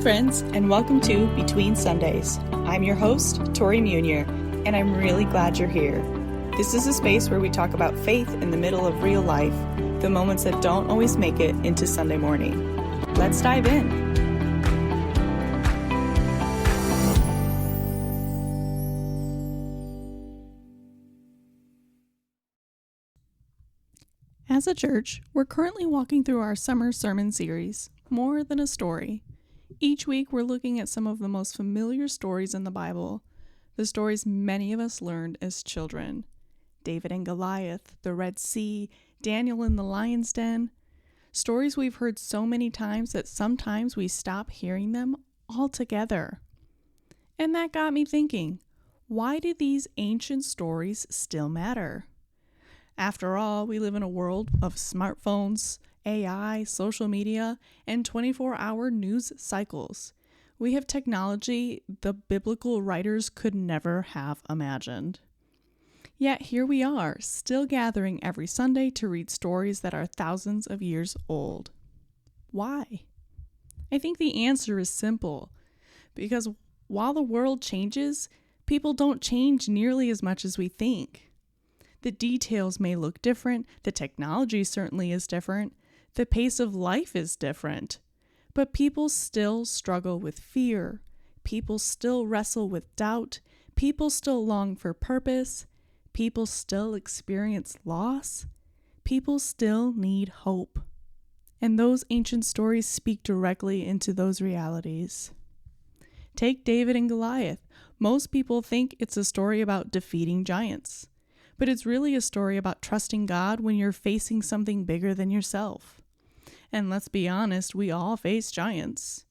friends, and welcome to Between Sundays. I'm your host, Tori Munier, and I'm really glad you're here. This is a space where we talk about faith in the middle of real life, the moments that don't always make it into Sunday morning. Let's dive in. As a church, we're currently walking through our summer sermon series, More Than a Story. Each week, we're looking at some of the most familiar stories in the Bible, the stories many of us learned as children. David and Goliath, the Red Sea, Daniel in the lion's den. Stories we've heard so many times that sometimes we stop hearing them altogether. And that got me thinking, why do these ancient stories still matter? After all, we live in a world of smartphones, AI, social media, and 24-hour news cycles. We have technology the biblical writers could never have imagined. Yet here we are, still gathering every Sunday to read stories that are thousands of years old. Why? I think the answer is simple. Because while the world changes, people don't change nearly as much as we think. The details may look different, the technology certainly is different, the pace of life is different, but people still struggle with fear, people still wrestle with doubt, people still long for purpose, people still experience loss, people still need hope. And those ancient stories speak directly into those realities. Take David and Goliath. Most people think it's a story about defeating giants. But it's really a story about trusting God when you're facing something bigger than yourself. And let's be honest, we all face giants.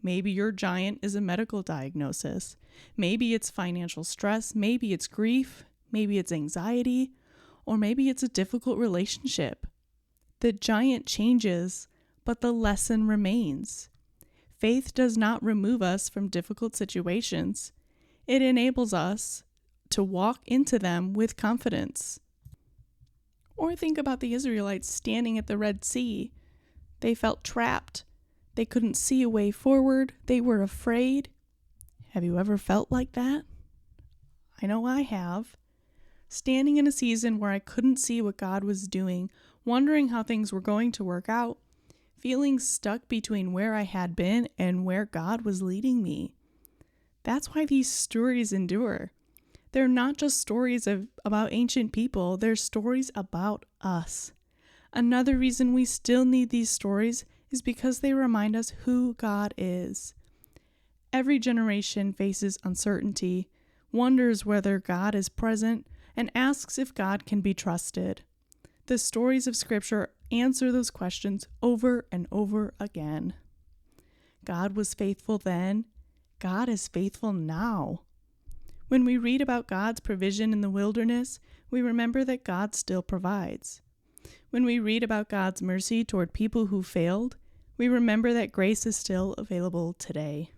Maybe your giant is a medical diagnosis. Maybe it's financial stress. Maybe it's grief. Maybe it's anxiety. Or maybe it's a difficult relationship. The giant changes, but the lesson remains. Faith does not remove us from difficult situations. It enables us to walk into them with confidence. Or think about the Israelites standing at the Red Sea. They felt trapped. They couldn't see a way forward. They were afraid. Have you ever felt like that? I know I have. Standing in a season where I couldn't see what God was doing, wondering how things were going to work out, feeling stuck between where I had been and where God was leading me. That's why these stories endure. They're not just stories about ancient people, they're stories about us. Another reason we still need these stories is because they remind us who God is. Every generation faces uncertainty, wonders whether God is present, and asks if God can be trusted. The stories of Scripture answer those questions over and over again. God was faithful then. God is faithful now. When we read about God's provision in the wilderness, we remember that God still provides. When we read about God's mercy toward people who failed, we remember that grace is still available today.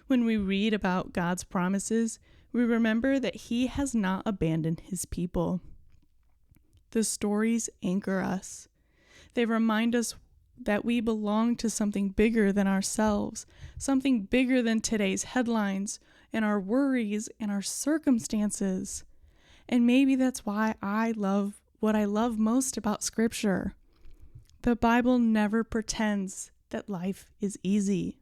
When we read about God's promises, we remember that He has not abandoned His people. The stories anchor us. They remind us that we belong to something bigger than ourselves, something bigger than today's headlines and our worries and our circumstances. And maybe that's why I love what I love most about Scripture. The Bible never pretends that life is easy.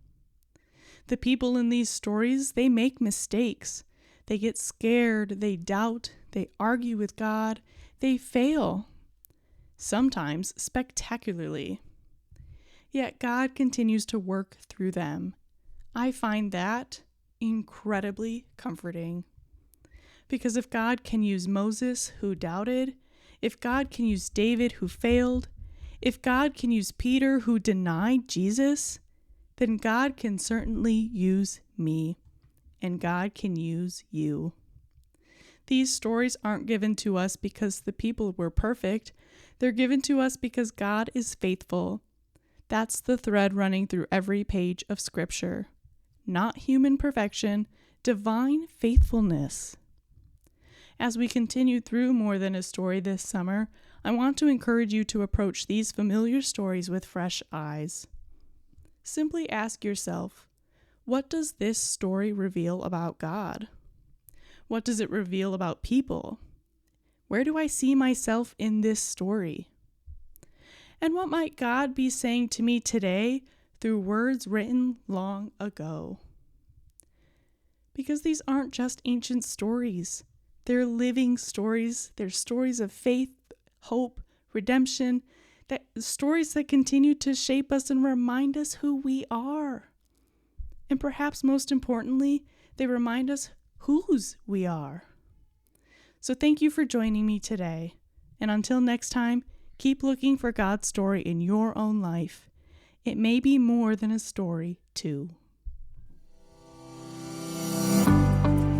The people in these stories, they make mistakes. They get scared, they doubt, they argue with God, they fail. Sometimes spectacularly. Yet God continues to work through them. I find that incredibly comforting. Because if God can use Moses, who doubted, if God can use David, who failed, if God can use Peter, who denied Jesus, then God can certainly use me, and God can use you. These stories aren't given to us because the people were perfect. They're given to us because God is faithful. That's the thread running through every page of Scripture. Not human perfection, divine faithfulness. As we continue through More Than a Story this summer, I want to encourage you to approach these familiar stories with fresh eyes. Simply ask yourself, what does this story reveal about God? What does it reveal about people? Where do I see myself in this story? And what might God be saying to me today through words written long ago? Because these aren't just ancient stories. They're living stories. They're stories of faith, hope, redemption, stories that continue to shape us and remind us who we are. And perhaps most importantly, they remind us whose we are. So thank you for joining me today. And until next time, keep looking for God's story in your own life. It may be more than a story, too.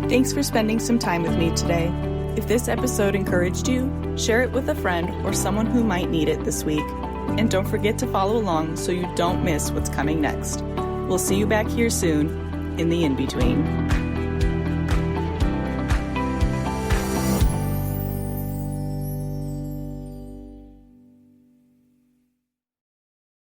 Thanks for spending some time with me today. If this episode encouraged you, share it with a friend or someone who might need it this week. And don't forget to follow along so you don't miss what's coming next. We'll see you back here soon in the in-between.